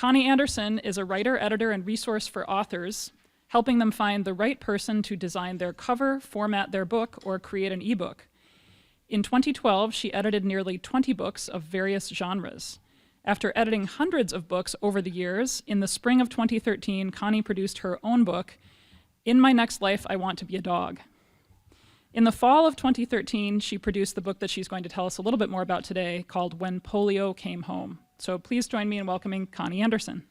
Connie Anderson is a writer, editor, and resource for authors, helping them find the right person to design their cover, format their book, or create an ebook. In 2012, she edited nearly 20 books of various genres. After editing hundreds of books over the years, in the spring of 2013, Connie produced her own book, In My Next Life, I Want to Be a Dog. In the fall of 2013, she produced the book that she's going to tell us a little bit more about today, called When Polio Came Home. So please join me in welcoming Connie Anderson.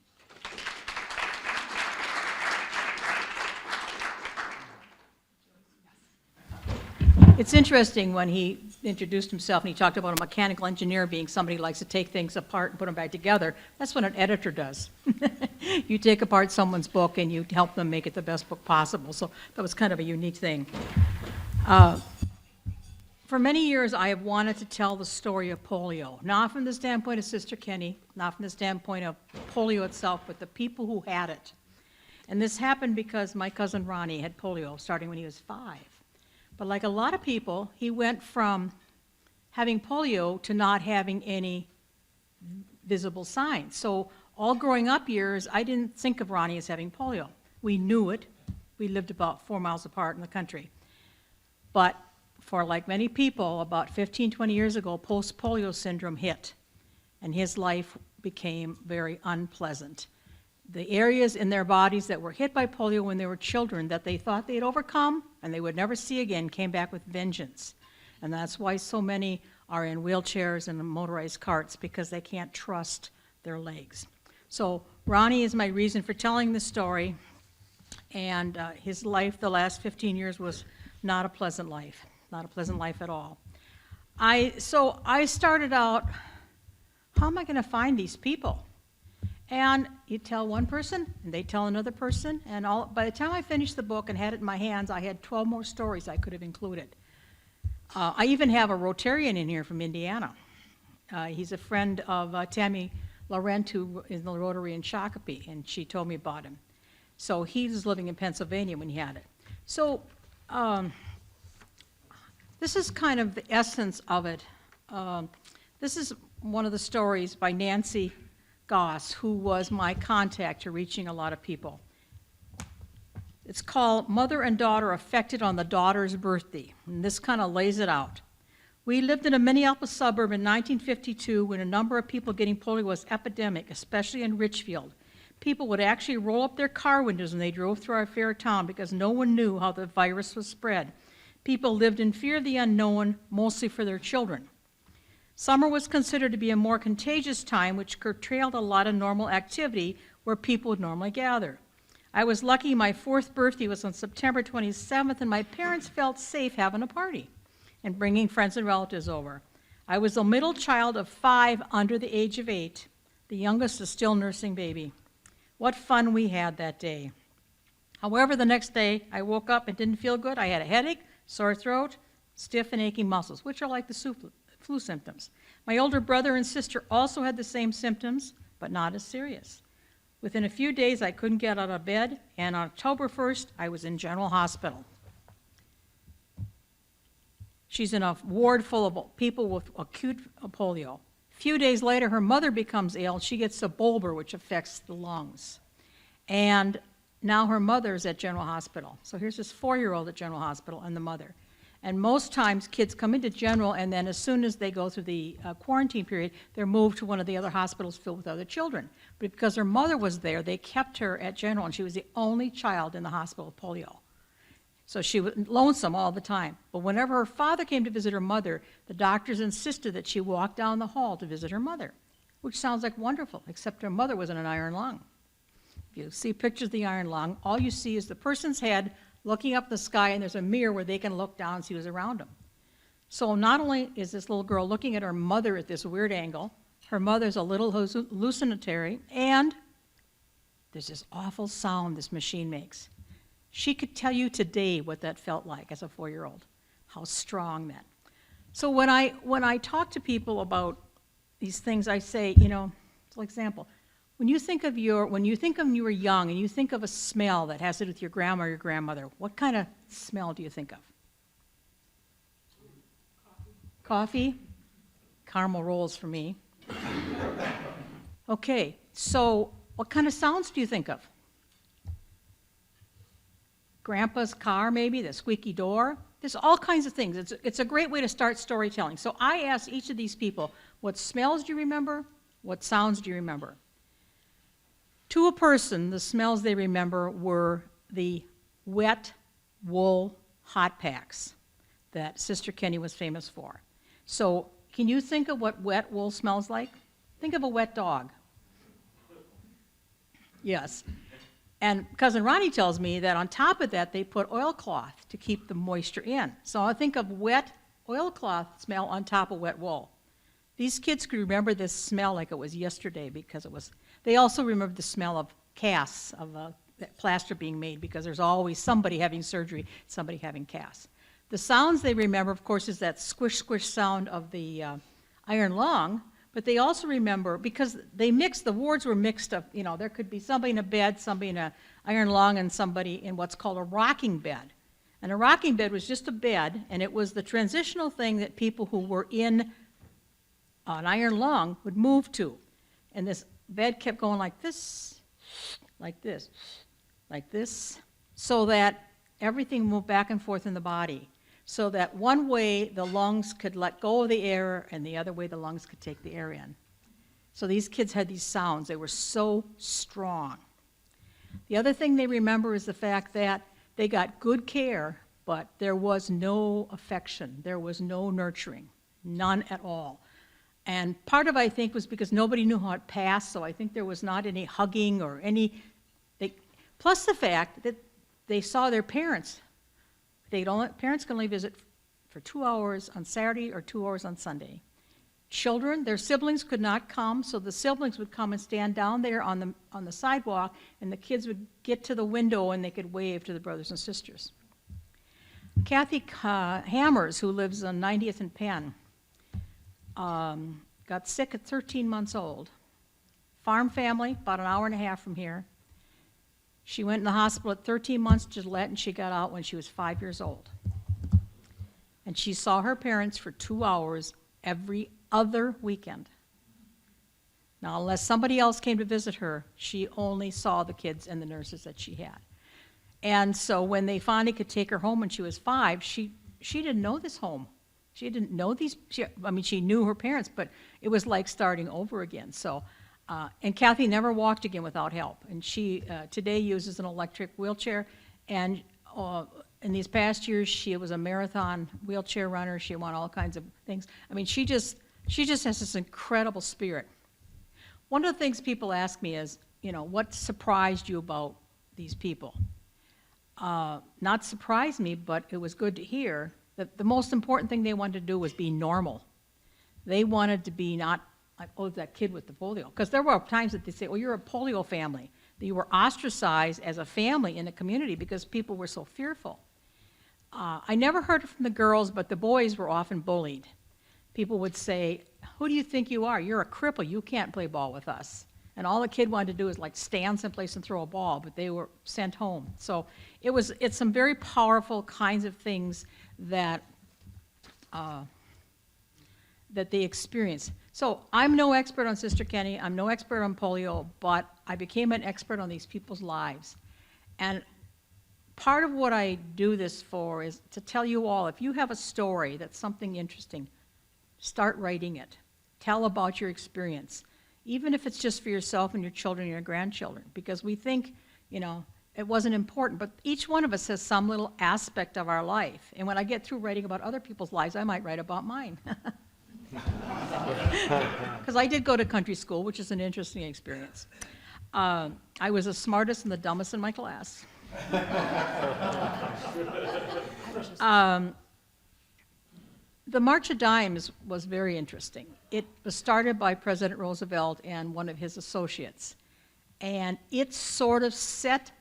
It's interesting when he introduced himself and he talked about a mechanical engineer being somebody who likes to take things apart and put them back together. That's what an editor does. You take apart someone's book and you help them make it the best book possible. So that was kind of a unique thing. For many years, I have wanted to tell the story of polio, not from the standpoint of Sister Kenny, not from the standpoint of polio itself, but the people who had it. And this happened because my cousin Ronnie had polio starting when he was 5. But like a lot of people, he went from having polio to not having any visible signs. So all growing up years, I didn't think of Ronnie as having polio. We knew it. We lived about 4 miles apart in the country. But for like many people, about 15, 20 years ago, post-polio syndrome hit, and his life became very unpleasant. The areas in their bodies that were hit by polio when they were children that they thought they'd overcome and they would never see again came back with vengeance. And that's why so many are in wheelchairs and motorized carts, because they can't trust their legs. So Ronnie is my reason for telling the story, and his life the last 15 years was not a pleasant life, not a pleasant life at all. So I started out, how am I going to find these people? And you tell one person, and they tell another person, and by the time I finished the book and had it in my hands, I had 12 more stories I could have included. I even have a Rotarian in here from Indiana. He's a friend of Tammy Laurent, who is in the Rotary in Shakopee, and she told me about him. So he was living in Pennsylvania when he had it. So this is kind of the essence of it. This is one of the stories by Nancy Goss, who was my contact to reaching a lot of people. It's called Mother and Daughter Affected on the Daughter's Birthday, and this kind of lays it out. We lived in a Minneapolis suburb in 1952 when a number of people getting polio was epidemic, especially in Richfield. People would actually roll up their car windows when they drove through our fair town because no one knew how the virus was spread. People lived in fear of the unknown, mostly for their children. Summer was considered to be a more contagious time, which curtailed a lot of normal activity where people would normally gather. I was lucky my 4th birthday was on September 27th, and my parents felt safe having a party and bringing friends and relatives over. I was the middle child of 5 under the age of 8. The youngest is still nursing baby. What fun we had that day. However, the next day, I woke up and didn't feel good. I had a headache, sore throat, stiff and aching muscles, which are like the flu symptoms. My older brother and sister also had the same symptoms, but not as serious. Within a few days, I couldn't get out of bed, and on October 1st, I was in General Hospital. She's in a ward full of people with acute polio. A few days later, her mother becomes ill. She gets a bulbar, which affects the lungs. And now her mother's at General Hospital. So here's this 4-year-old at General Hospital and the mother. And most times kids come into General, and then as soon as they go through the quarantine period, they're moved to one of the other hospitals filled with other children. But because her mother was there, they kept her at General, and she was the only child in the hospital with polio. So she was lonesome all the time. But whenever her father came to visit her mother, the doctors insisted that she walk down the hall to visit her mother, which sounds like wonderful, except her mother was in an iron lung. If you see pictures of the iron lung, all you see is the person's head looking up the sky, and there's a mirror where they can look down and see who's around them. So not only is this little girl looking at her mother at this weird angle, her mother's a little hallucinatory, and there's this awful sound this machine makes. She could tell you today what that felt like as a 4-year-old, how strong that. So when I talk to people about these things, I say, for example, when you think of when you were young and you think of a smell that has to do with your grandma or your grandmother, what kind of smell do you think of? Coffee? Caramel rolls for me. Okay, so What kind of sounds do you think of? Grandpa's car, maybe, the squeaky door. There's all kinds of things. It's a great way to start storytelling. So I asked each of these people, what smells do you remember? What sounds do you remember? To a person, the smells they remember were the wet wool hot packs that Sister Kenny was famous for. So can you think of what wet wool smells like? Think of a wet dog. Yes. And Cousin Ronnie tells me that on top of that, they put oilcloth to keep the moisture in. So I think of wet oilcloth smell on top of wet wool. These kids could remember this smell like it was yesterday because it was, they also remember the smell of casts, of plaster being made, because there's always somebody having surgery, somebody having casts. The sounds they remember, of course, is that squish, squish sound of the iron lung, but they also remember, because they mixed, the wards were mixed up, you know, there could be somebody in a bed, somebody in an iron lung, and somebody in what's called a rocking bed. And a rocking bed was just a bed, and it was the transitional thing that people who were in an iron lung would move to. And this bed kept going like this, like this, like this, so that everything moved back and forth in the body. So that one way the lungs could let go of the air and the other way the lungs could take the air in. So these kids had these sounds. They were so strong. The other thing they remember is the fact that they got good care, but there was no affection. There was no nurturing, none at all. And part of it, I think, was because nobody knew how it passed, so I think there was not any hugging or any, plus the fact that they saw their parents. Parents can only visit for 2 hours on Saturday or 2 hours on Sunday. Children, their siblings could not come, so the siblings would come and stand down there on the sidewalk, and the kids would get to the window and they could wave to the brothers and sisters. Kathy Hammers, who lives on 90th and Penn, got sick at 13 months old. Farm family, about an hour and a half from here. She went in the hospital at 13 months, Gillette, and she got out when she was 5 years old. And she saw her parents for 2 hours every other weekend. Now, unless somebody else came to visit her, she only saw the kids and the nurses that she had. And so when they finally could take her home when she was 5, she didn't know this home. She didn't know these, she knew her parents, but it was like starting over again. So. And Kathy never walked again without help. And she today uses an electric wheelchair. And in these past years, she was a marathon wheelchair runner. She won all kinds of things. I mean, she just has this incredible spirit. One of the things people ask me is, you know, what surprised you about these people? Not surprised me, but it was good to hear that the most important thing they wanted to do was be normal. They wanted to be not like, oh, that kid with the polio. Because there were times that they say, well, you're a polio family. That you were ostracized as a family in the community because people were so fearful. I never heard it from the girls, but the boys were often bullied. People would say, who do you think you are? You're a cripple. You can't play ball with us. And all the kid wanted to do is like stand someplace and throw a ball, but they were sent home. So it's some very powerful kinds of things that they experienced. So I'm no expert on Sister Kenny, I'm no expert on polio, but I became an expert on these people's lives. And part of what I do this for is to tell you all, if you have a story that's something interesting, start writing it. Tell about your experience, even if it's just for yourself and your children and your grandchildren, because we think, you know, it wasn't important, but each one of us has some little aspect of our life. And when I get through writing about other people's lives, I might write about mine. Because I did go to country school, which is an interesting experience. I was the smartest and the dumbest in my class. The March of Dimes was very interesting. It was started by President Roosevelt and one of his associates. And it sort of set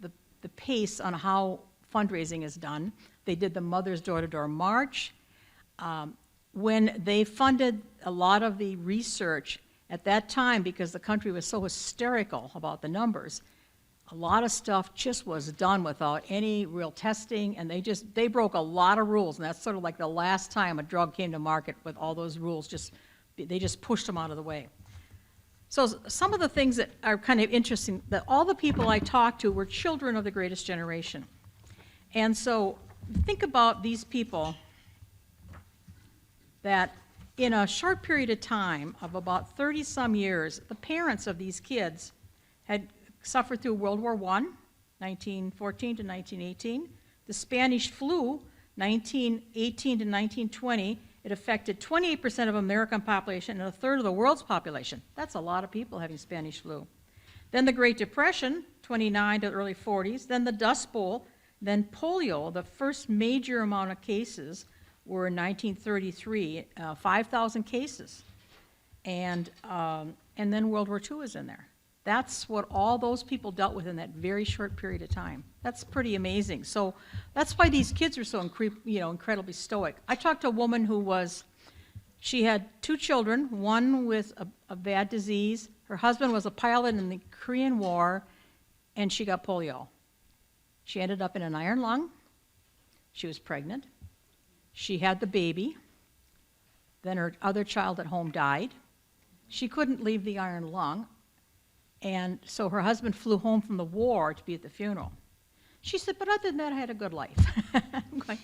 the pace on how fundraising is done. They did the Mother's Door-to-Door March. When they funded a lot of the research at that time, because the country was so hysterical about the numbers, a lot of stuff just was done without any real testing, and they broke a lot of rules, and that's sort of like the last time a drug came to market with all those rules, they just pushed them out of the way. So some of the things that are kind of interesting, that all the people I talked to were children of the greatest generation. And so think about these people that in a short period of time of about 30-some years, the parents of these kids had suffered through World War I, 1914 to 1918, the Spanish flu, 1918 to 1920. It affected 28% of American population and a third of the world's population. That's a lot of people having Spanish flu. Then the Great Depression, 29 to the early 40s. Then the Dust Bowl. Then polio. The first major amount of cases were in 1933, 5,000 cases. And then World War II is in there. That's what all those people dealt with in that very short period of time. That's pretty amazing. So that's why these kids are so incredibly stoic. I talked to a woman she had 2 children, one with a bad disease. Her husband was a pilot in the Korean War, and she got polio. She ended up in an iron lung. She was pregnant. She had the baby. Then her other child at home died. She couldn't leave the iron lung. And so her husband flew home from the war to be at the funeral. She said, but other than that, I had a good life. I'm going,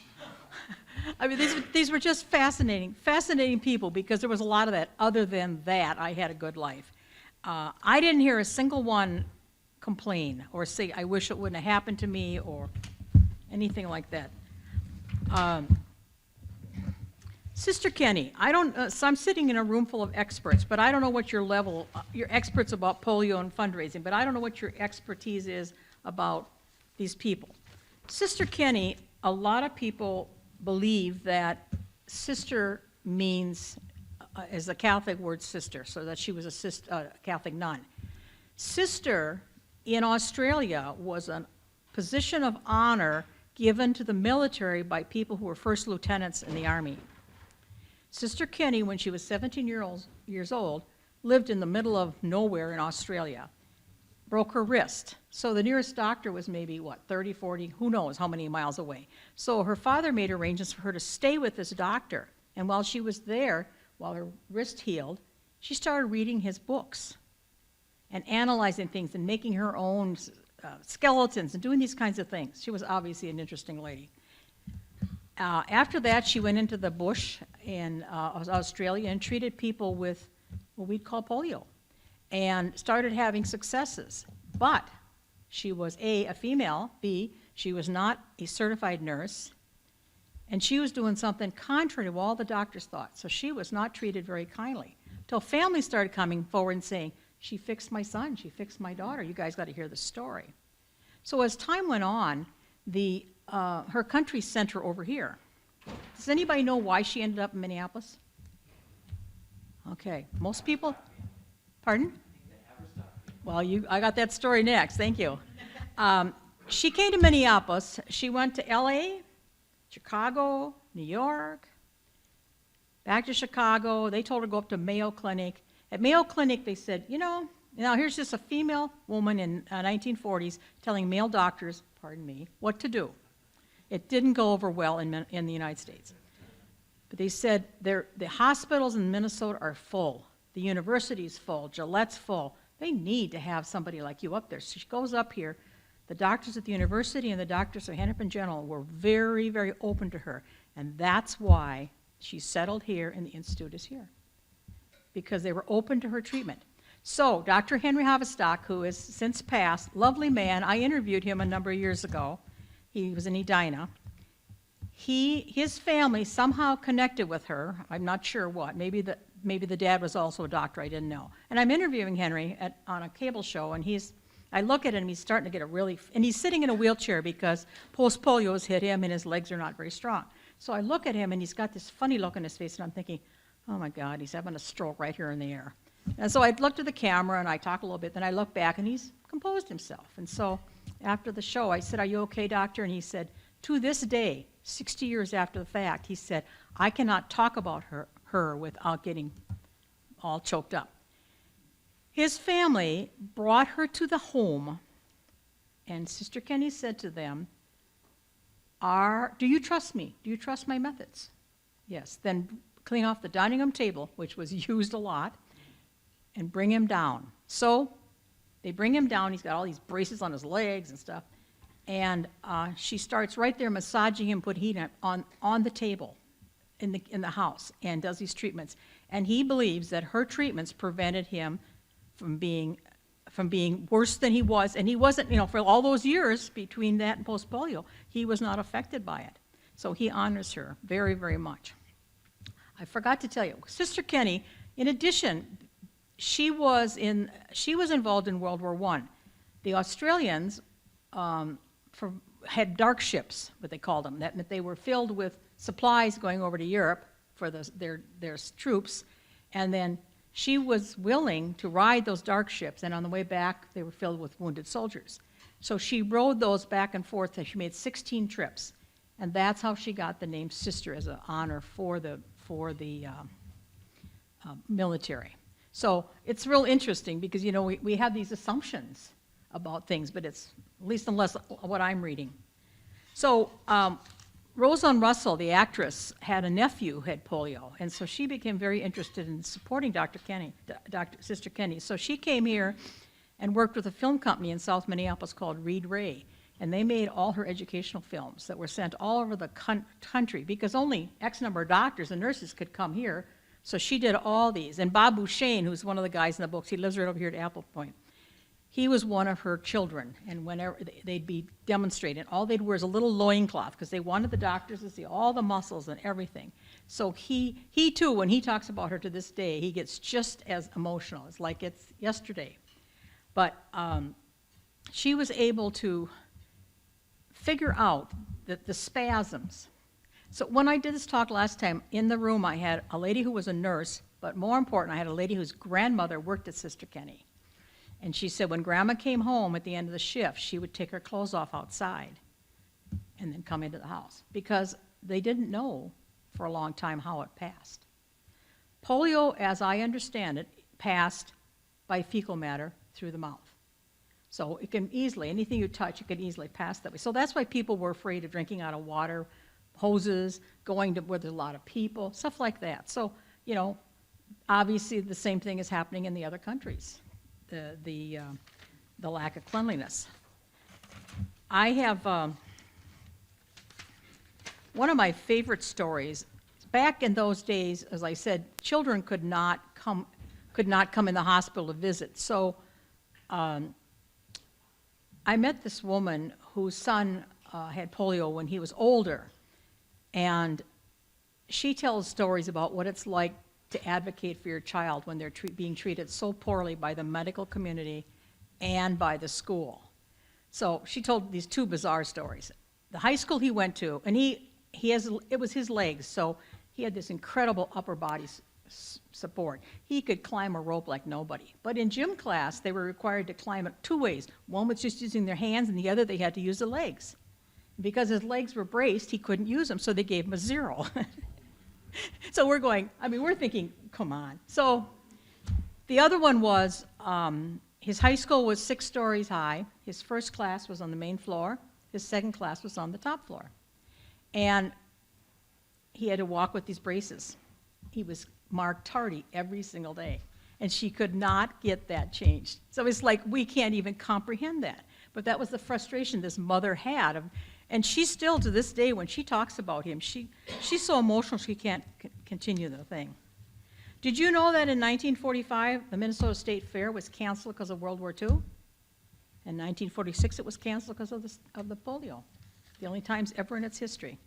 I mean, these were just fascinating people, because there was a lot of that. Other than that, I had a good life. I didn't hear a single one complain or say, I wish it wouldn't have happened to me, or anything like that. Sister Kenny, so I'm sitting in a room full of experts, but I don't know what your level, you're experts about polio and fundraising, but I don't know what your expertise is about these people. Sister Kenny, a lot of people believe that sister means, as the Catholic word sister, so that she was a Catholic nun. Sister in Australia was a position of honor given to the military by people who were first lieutenants in the Army. Sister Kenny, when she was 17 years old, lived in the middle of nowhere in Australia, broke her wrist. So the nearest doctor was maybe, 30, 40, who knows how many miles away. So her father made arrangements for her to stay with this doctor. And while she was there, while her wrist healed, she started reading his books and analyzing things and making her own skeletons and doing these kinds of things. She was obviously an interesting lady. After that, she went into the bush in Australia and treated people with what we'd call polio, and started having successes. But she was A, female, B, she was not a certified nurse, and she was doing something contrary to what all the doctors thought. So she was not treated very kindly, till families started coming forward and saying, she fixed my son, she fixed my daughter, you guys got to hear the story. So as time went on, her country sent her over here. Does anybody know why she ended up in Minneapolis? Okay, most people, pardon? Well, I got that story next, thank you. She came to Minneapolis, she went to LA, Chicago, New York, back to Chicago. They told her to go up to Mayo Clinic. At Mayo Clinic, they said, now here's just a female woman in 1940s telling male doctors, pardon me, what to do. It didn't go over well in the United States. But they said the hospitals in Minnesota are full. The university's full. Gillette's full. They need to have somebody like you up there. So she goes up here. The doctors at the university and the doctors at Hennepin General were very, very open to her. And that's why she settled here and the Institute is here, because they were open to her treatment. So Dr. Henry Havistock, who has since passed, lovely man, I interviewed him a number of years ago. He was in Edina. His family somehow connected with her. I'm not sure what. Maybe the dad was also a doctor. I didn't know. And I'm interviewing Henry on a cable show, and I look at him. He's starting to get and he's sitting in a wheelchair because post-polio has hit him, and his legs are not very strong. So I look at him, and he's got this funny look on his face, and I'm thinking, oh my God, he's having a stroke right here in the air. And so I looked at the camera, and I talked a little bit. Then I looked back, and he's composed himself. And so after the show, I said, are you okay, doctor? And he said, to this day, 60 years after the fact, he said, I cannot talk about her without getting all choked up. His family brought her to the home, and Sister Kenny said to them, do you trust me? Do you trust my methods? Yes. Then clean off the dining room table, which was used a lot, and bring him down. So they bring him down. He's got all these braces on his legs and stuff. And she starts right there massaging him, put heat on the table in the house, and does these treatments. And he believes that her treatments prevented him from being worse than he was. And he wasn't, for all those years between that and post-polio, he was not affected by it. So he honors her very, very much. I forgot to tell you, Sister Kenny, in addition, she was involved in World War I. The Australians had dark ships, what they called them. That meant they were filled with supplies going over to Europe for their troops, and then she was willing to ride those dark ships, and on the way back, they were filled with wounded soldiers. So she rode those back and forth, and she made 16 trips, and that's how she got the name Sister as an honor for the military. So it's real interesting because, we have these assumptions about things, but it's, at least unless what I'm reading. So Rosalind Russell, the actress, had a nephew who had polio, and so she became very interested in supporting Sister Kenny. So she came here and worked with a film company in South Minneapolis called Reed Ray, and they made all her educational films that were sent all over the country because only X number of doctors and nurses could come here. So she did all these. And Bob Bouchane, who's one of the guys in the books, he lives right over here at Apple Point. He was one of her children, and whenever they'd be demonstrating, all they'd wear is a little loincloth because they wanted the doctors to see all the muscles and everything. So he too, when he talks about her to this day, he gets just as emotional. It's like it's yesterday. But she was able to figure out that the spasms. So when I did this talk last time, in the room I had a lady who was a nurse, but more important, I had a lady whose grandmother worked at Sister Kenny. And she said when Grandma came home at the end of the shift, she would take her clothes off outside and then come into the house because they didn't know for a long time how it passed. Polio, as I understand it, passed by fecal matter through the mouth. So it can easily, anything you touch, it can easily pass that way. So that's why people were afraid of drinking out of water hoses, going to where there's a lot of people, stuff like that. So, obviously the same thing is happening in the other countries. The lack of cleanliness. I have one of my favorite stories. Back in those days, as I said, children could not come in the hospital to visit. So I met this woman whose son had polio when he was older, and she tells stories about what it's like to advocate for your child when they're being treated so poorly by the medical community and by the school. So she told these two bizarre stories. The high school he went to, and it was his legs, so he had this incredible upper body support. He could climb a rope like nobody. But in gym class, they were required to climb it two ways. One was just using their hands, and the other they had to use the legs. Because his legs were braced, he couldn't use them, so they gave him a 0. So we're thinking, come on. So the other one was, his high school was 6 stories high. His first class was on the main floor. His second class was on the top floor. And he had to walk with these braces. He was marked tardy every single day. And she could not get that changed. So it's like, we can't even comprehend that. But that was the frustration this mother had. And she still, to this day, when she talks about him, she's so emotional she can't continue the thing. Did you know that in 1945, the Minnesota State Fair was canceled because of World War II? In 1946, it was canceled because of the polio. The only times ever in its history.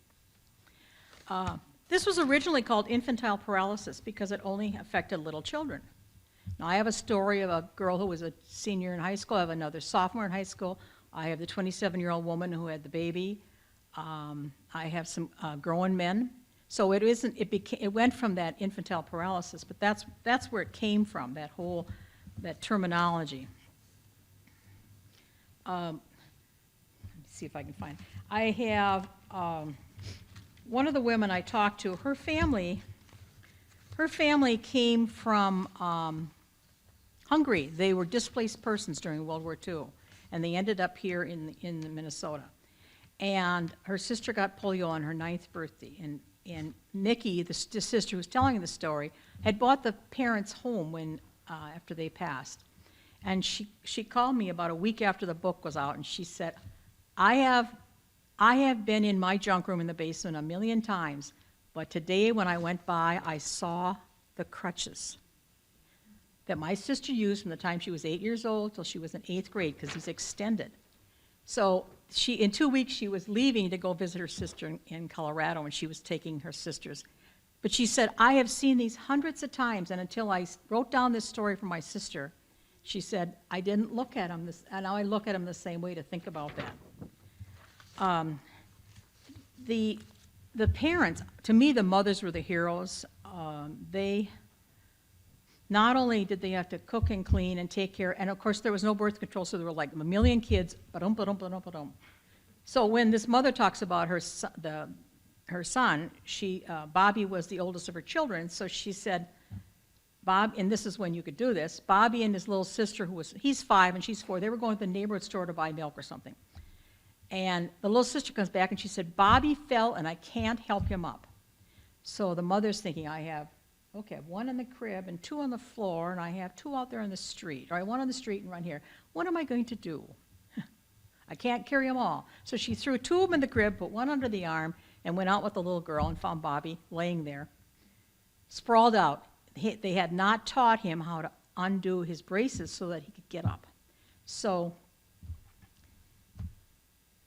This was originally called infantile paralysis because it only affected little children. Now, I have a story of a girl who was a senior in high school. I have another sophomore in high school. I have the 27-year-old woman who had the baby. I have some grown men. So it went from that infantile paralysis, but that's where it came from, that terminology. Let me see if I can find. I have one of the women I talked to, her family came from Hungary. They were displaced persons during World War II, and they ended up here in Minnesota. And her sister got polio on her 9th birthday, and Nikki, the sister who's telling the story, had bought the parents' home when after they passed. And she called me about a week after the book was out, and she said, I have been in my junk room in the basement a million times, but today when I went by, I saw the crutches that my sister used from the time she was 8 years old till she was in 8th grade, because he's extended. So in 2 weeks, she was leaving to go visit her sister in Colorado, and she was taking her sisters. But she said, I have seen these hundreds of times, and until I wrote down this story for my sister, she said, I didn't look at them, and now I look at them the same way to think about that. The parents, to me, the mothers were the heroes. They, not only did they have to cook and clean and take care, and of course there was no birth control, so there were like a million kids, ba-dum, ba-dum, ba-dum, ba-dum. So when this mother talks about her son, Bobby was the oldest of her children, so she said, and this is when you could do this, Bobby and his little sister, he's 5 and she's 4, they were going to the neighborhood store to buy milk or something. And the little sister comes back and she said, Bobby fell and I can't help him up. So the mother's thinking, I have 1 in the crib and 2 on the floor, and I have 2 out there on the street, or I have 1 on the street and 1 here. What am I going to do? I can't carry them all. So she threw 2 of them in the crib, put 1 under the arm, and went out with the little girl and found Bobby laying there, sprawled out. They had not taught him how to undo his braces so that he could get up. So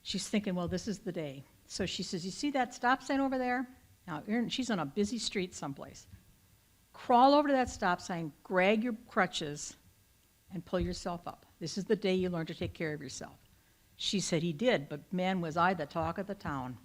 she's thinking, well, this is the day. So she says, you see that stop sign over there? Now, she's on a busy street someplace. Crawl over to that stop sign, grab your crutches, and pull yourself up. This is the day you learn to take care of yourself. She said he did, but man, was I the talk of the town.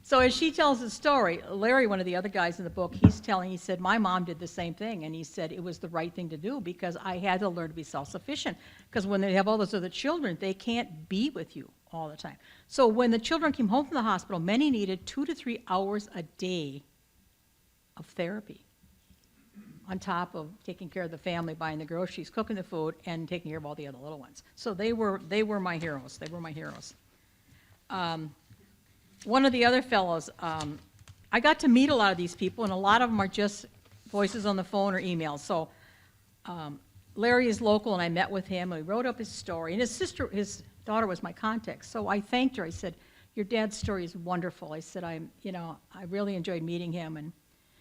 So as she tells the story, Larry, one of the other guys in the book, he said, my mom did the same thing, and he said it was the right thing to do because I had to learn to be self-sufficient, because when they have all those other children, they can't be with you all the time. So when the children came home from the hospital, many needed 2 to 3 hours a day of therapy, on top of taking care of the family, buying the groceries, cooking the food, and taking care of all the other little ones. So they were my heroes. They were my heroes. One of the other fellows, I got to meet a lot of these people, and a lot of them are just voices on the phone or emails. So Larry is local, and I met with him, and we wrote up his story. And his daughter was my contact. So I thanked her. I said, your dad's story is wonderful. I said, I really enjoyed meeting him. And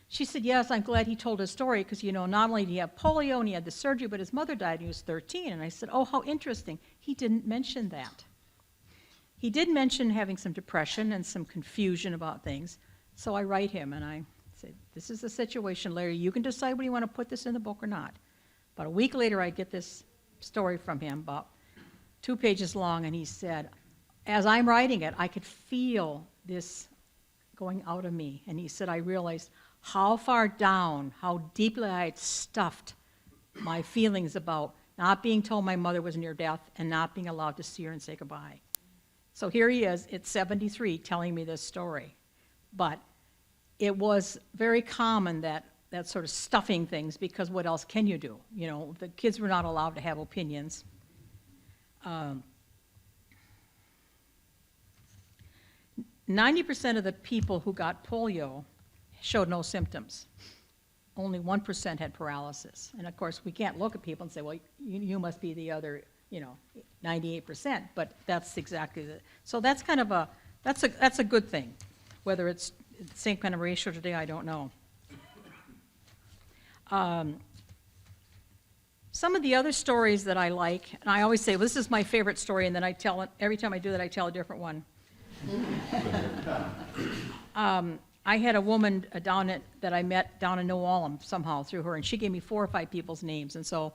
she said, yes, I'm glad he told his story, because, not only did he have polio and he had the surgery, but his mother died when he was 13. And I said, oh, how interesting. He didn't mention that. He did mention having some depression and some confusion about things. So I write him, and I said, this is the situation, Larry. You can decide whether you want to put this in the book or not. About a week later, I get this story from him, about 2 pages long, and he said, as I'm writing it, I could feel this going out of me. And he said, I realized how far down, how deeply I had stuffed my feelings about not being told my mother was near death and not being allowed to see her and say goodbye. So here he is at 73 telling me this story. But it was very common that sort of stuffing things, because what else can you do? The kids were not allowed to have opinions. 90% of the people who got polio showed no symptoms. Only 1% had paralysis. And of course, we can't look at people and say, well, you must be the other, 98%, but that's exactly the, so that's kind of that's a good thing. Whether it's the same kind of ratio today, I don't know. Some of the other stories that I like, and I always say, well, this is my favorite story, and then I tell it, every time I do that, I tell a different one. I had a woman that I met down in New Ulm somehow through her, and she gave me 4 or 5 people's names, and so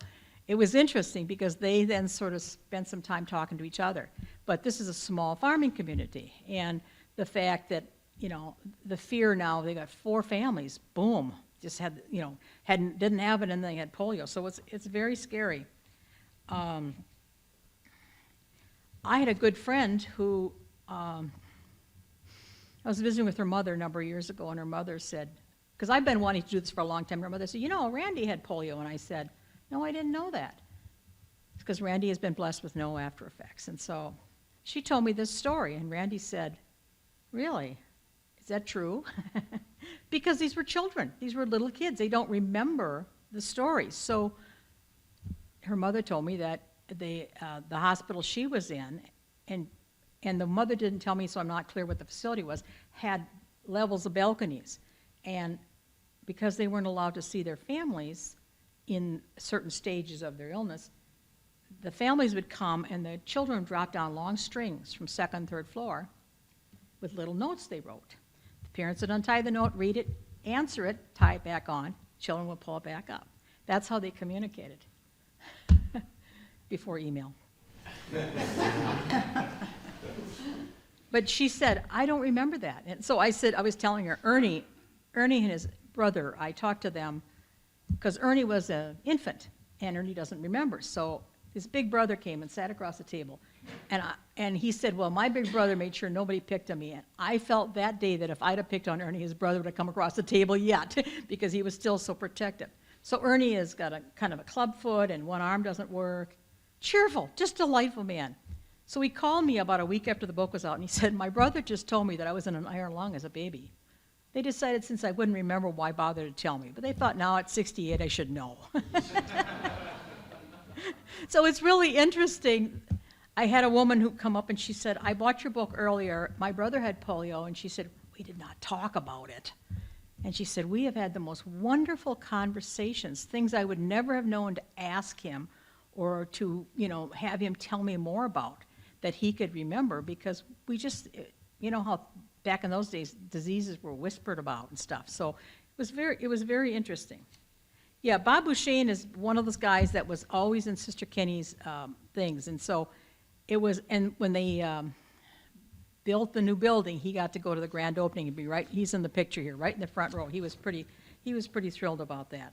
it was interesting because they then sort of spent some time talking to each other. But this is a small farming community, and the fact that, the fear now, they got 4 families, boom, just had, didn't have it, and they had polio, so it's very scary. I had a good friend who, I was visiting with her mother a number of years ago, and her mother said, because I've been wanting to do this for a long time, her mother said, Randy had polio, and I said, no, I didn't know that. It's because Randy has been blessed with no after effects. And so she told me this story, and Randy said, really? Is that true? because these were children. These were little kids. They don't remember the stories. So her mother told me that the hospital she was in, and the mother didn't tell me, so I'm not clear what the facility was, had levels of balconies. And because they weren't allowed to see their families in certain stages of their illness, the families would come and the children dropped down long strings from second, third floor with little notes they wrote. The parents would untie the note, read it, answer it, tie it back on. Children would pull it back up. That's how they communicated before email. But she said, I don't remember that. And so I said, I was telling her, Ernie and his brother, I talked to them, because Ernie was an infant, and Ernie doesn't remember. So his big brother came and sat across the table, and he said, well, my big brother made sure nobody picked on me. And I felt that day that if I'd have picked on Ernie, his brother would have come across the table yet, because he was still so protective. So Ernie has got a kind of a club foot, and one arm doesn't work. Cheerful, just delightful man. So he called me about a week after the book was out, and he said, my brother just told me that I was in an iron lung as a baby. They decided since I wouldn't remember, why bother to tell me? But they thought now at 68 I should know. So it's really interesting. I had a woman who come up and she said, I bought your book earlier. My brother had polio, and she said, we did not talk about it. And she said, we have had the most wonderful conversations, things I would never have known to ask him or to, have him tell me more about that he could remember, because we just, how back in those days diseases were whispered about and stuff. So it was very interesting. Yeah, Bob Bouchane is one of those guys that was always in Sister Kenny's things. And so it was, and when they built the new building, he got to go to the grand opening and be right, he's in the picture here, right in the front row. He was pretty thrilled about that.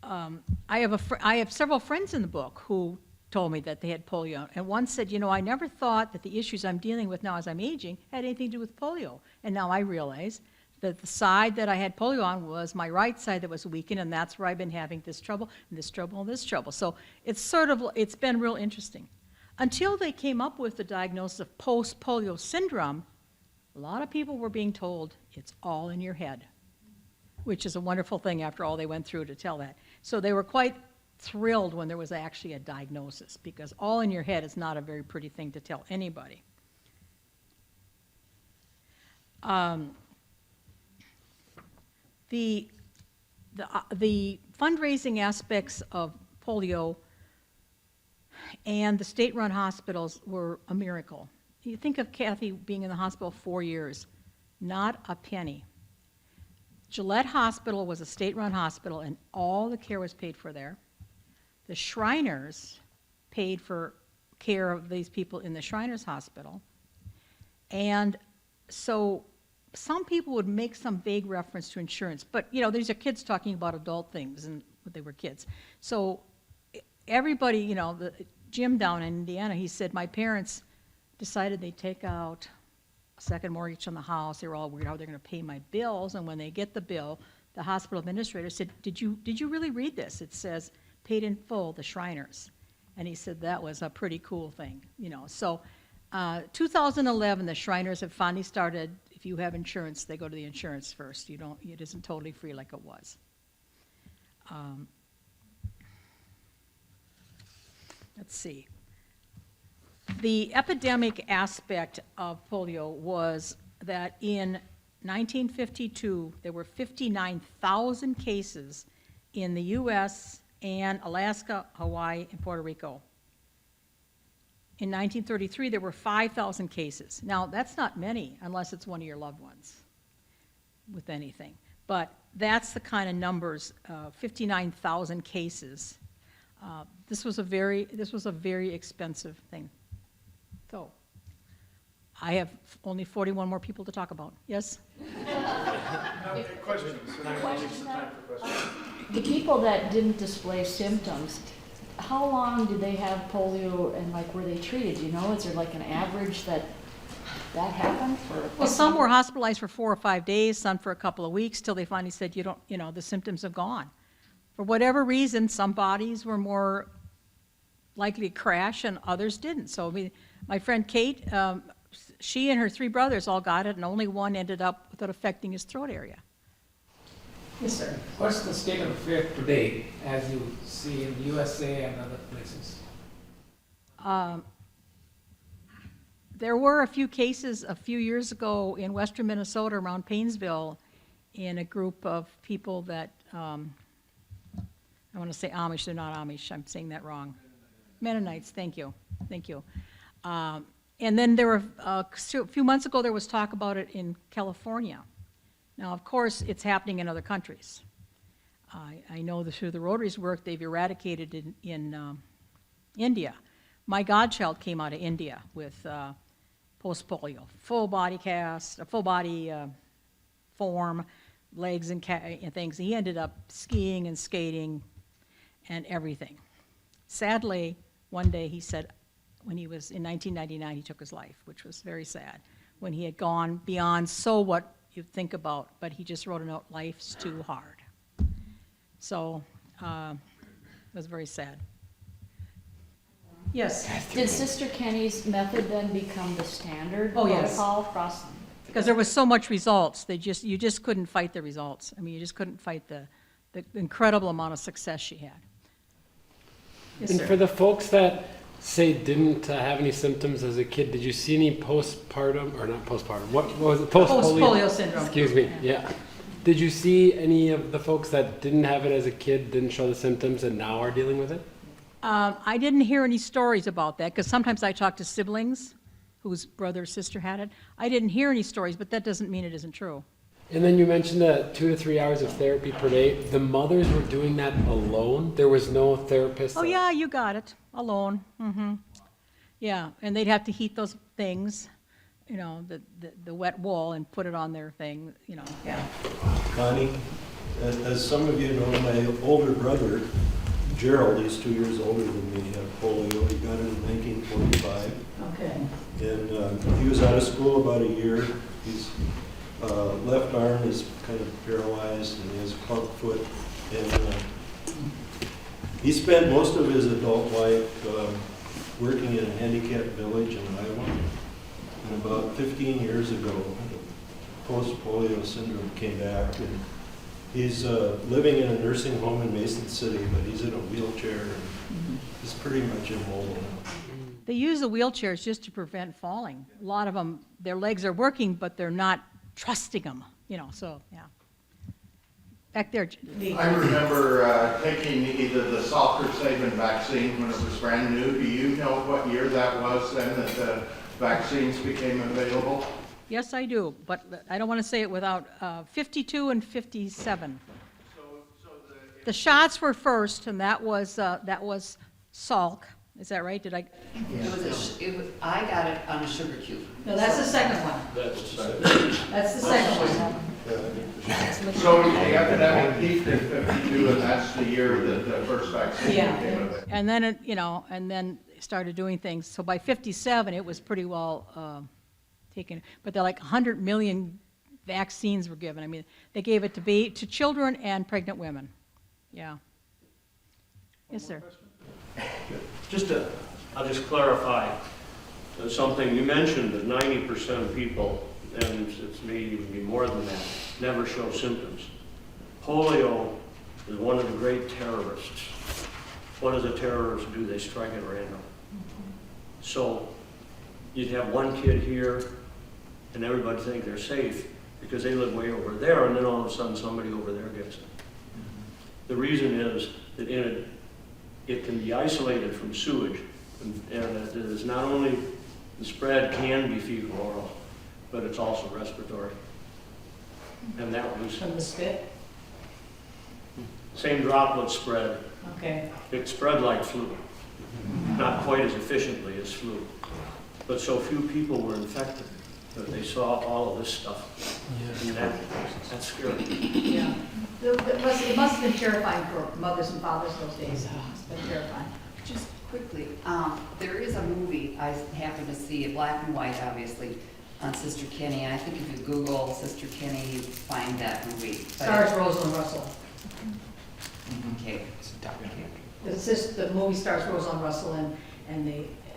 I have several friends in the book who told me that they had polio. And one said, I never thought that the issues I'm dealing with now as I'm aging had anything to do with polio. And now I realize that the side that I had polio on was my right side that was weakened, and that's where I've been having this trouble, and this trouble, and this trouble. So it's been real interesting. Until they came up with the diagnosis of post-polio syndrome, a lot of people were being told it's all in your head, which is a wonderful thing after all they went through to tell that. So they were quite thrilled when there was actually a diagnosis, because all in your head is not a very pretty thing to tell anybody. The fundraising aspects of polio and the state-run hospitals were a miracle. You think of Kathy being in the hospital 4 years, not a penny. Gillette Hospital was a state-run hospital, and all the care was paid for there. The Shriners paid for care of these people in the Shriners Hospital. And so some people would make some vague reference to insurance, but these are kids talking about adult things and when they were kids. So everybody, Jim down in Indiana, he said, my parents decided they'd take out a second mortgage on the house. They were all worried how they're going to pay my bills, and when they get the bill, the hospital administrator said, did you really read this? It says, paid in full, the Shriners. And he said that was a pretty cool thing, So 2011, the Shriners have finally started, if you have insurance, they go to the insurance first. It isn't totally free like it was. Let's see. The epidemic aspect of polio was that in 1952, there were 59,000 cases in the U.S. and Alaska, Hawaii, and Puerto Rico. In 1933, there were 5,000 cases. Now, that's not many unless it's one of your loved ones with anything. But that's the kind of numbers, 59,000 cases. This was a very expensive thing. So, I have only 41 more people to talk about. Yes? Questions. The people that didn't display symptoms, how long did they have polio, and were they treated? Is there an average that happened? Well, some were hospitalized for 4 or 5 days, some for a couple of weeks, till they finally said, the symptoms have gone. For whatever reason, some bodies were more likely to crash and others didn't. So my friend Kate she and her 3 brothers all got it, and only one ended up with it affecting his throat area. Yes, sir. What's the state of affairs today, as you see in the USA and other places? There were a few cases a few years ago in western Minnesota around Paynesville in a group of people that, I want to say Amish, they're not Amish, I'm saying that wrong. Mennonites, thank you. And then there were, a few months ago, there was talk about it in California. Now, of course, it's happening in other countries. I know that through the Rotary's work, they've eradicated it in India. My godchild came out of India with post-polio, full body cast, a full body form, legs and things. He ended up skiing and skating and everything. Sadly, one day he said, when he was in 1999, he took his life, which was very sad, when he had gone beyond what you think about, but he just wrote a note, life's too hard. So it was very sad. Yes? Did Sister Kenny's method then become the standard Oh, yes. protocol across? Because there was so much results, you just couldn't fight the results. I mean, you just couldn't fight the incredible amount of success she had. Yes, And sir. for the folks that say didn't have any symptoms as a kid, did you see any postpartum, or not postpartum, what was it, Post-polio syndrome. Excuse me, yeah. Did you see any of the folks that didn't have it as a kid, didn't show the symptoms, and now are dealing with it? I didn't hear any stories about that, because sometimes I talk to siblings whose brother or sister had it. I didn't hear any stories, but that doesn't mean it isn't true. And then you mentioned 2 to 3 hours of therapy per day. The mothers were doing that alone? There was no therapist? Oh, yeah, you got it, alone. Yeah, and they'd have to heat those things, the wet wool, and put it on their thing, yeah. Connie, as some of you know, my older brother, Gerald, he's 2 years older than me, had polio. He got it in 1945. Okay. And he was out of school about a year. His left arm is kind of paralyzed, and he has a club foot. And he spent most of his adult life working in a handicapped village in Iowa. And about 15 years ago, post-polio syndrome came back, and he's living in a nursing home in Mason City, but he's in a wheelchair, and he's pretty much immobile now. They use the wheelchairs just to prevent falling. A lot of them, their legs are working, but they're not trusting them, so, yeah. Back there. I remember taking either the Salk or Sabin vaccine when it was brand new. Do you know what year that was then that the vaccines became available? Yes, I do, but I don't want to say it without 52 and 57. The shots were first, and that was Salk. Is that right? Did I? I got it on a sugar cube. No, that's the second one. That's the second one. So the epidemic peaked in 52, and that's the year that the first vaccine Yeah, became available. and then and then started doing things. So by 57, it was pretty well taken. But they're like 100 million vaccines were given. I mean, they gave it to children and pregnant women. Yeah. Yes, sir. I'll just clarify something. You mentioned that 90% of people, and it may even be more than that, never show symptoms. Polio is one of the great terrorists. What does a terrorist do? They strike at random. So you'd have one kid here, and everybody think they're safe because they live way over there, and then all of a sudden somebody over there gets it. The reason is that it can be isolated from sewage, and it is not only the spread can be fecal oral, but it's also respiratory. And that was From the spit? same droplet spread. Okay. It spread like flu, not quite as efficiently as flu, but so few people were infected that they saw all of this stuff. And that's scary. Yeah. It must have been terrifying for mothers and fathers those days. It's been terrifying. Just quickly, there is a movie I happened to see, black and white, obviously, on Sister Kenny. And I think if you Google Sister Kenny, you find that movie. But Stars Rosalind Russell. Okay. The movie stars Rosalind Russell, and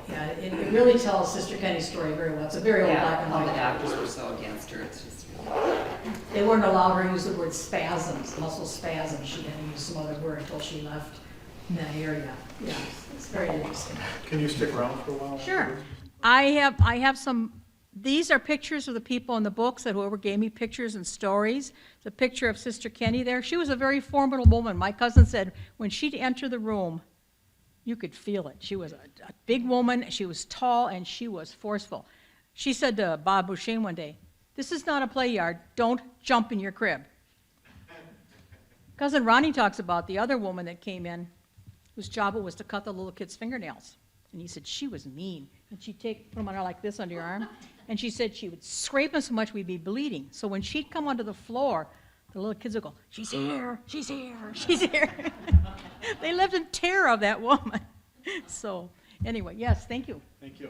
Yeah, it really tells Sister Kenny's story very well. It's a very old black Yeah, and all the white. doctors were so against her, it's just, They wouldn't allow her to use the word spasms, muscle spasms. She had to use some other word until she left that area. Yeah, it's very interesting. Can you stick around for a while? Sure. I have some, these are pictures of the people in the books that whoever gave me pictures and stories. The picture of Sister Kenny there. She was a very formidable woman. My cousin said when she'd enter the room, you could feel it. She was a big woman, she was tall, and she was forceful. She said to Bob Boucher one day, "This is not a play yard. Don't jump in your crib." Cousin Ronnie talks about the other woman that came in, whose job it was to cut the little kid's fingernails. And he said she was mean. And she'd put them on her like this under your arm. And she said she would scrape them so much we'd be bleeding. So when she'd come onto the floor, the little kids would go, "She's here, she's here, she's here." They lived in terror of that woman. So anyway, yes, thank you. Thank you.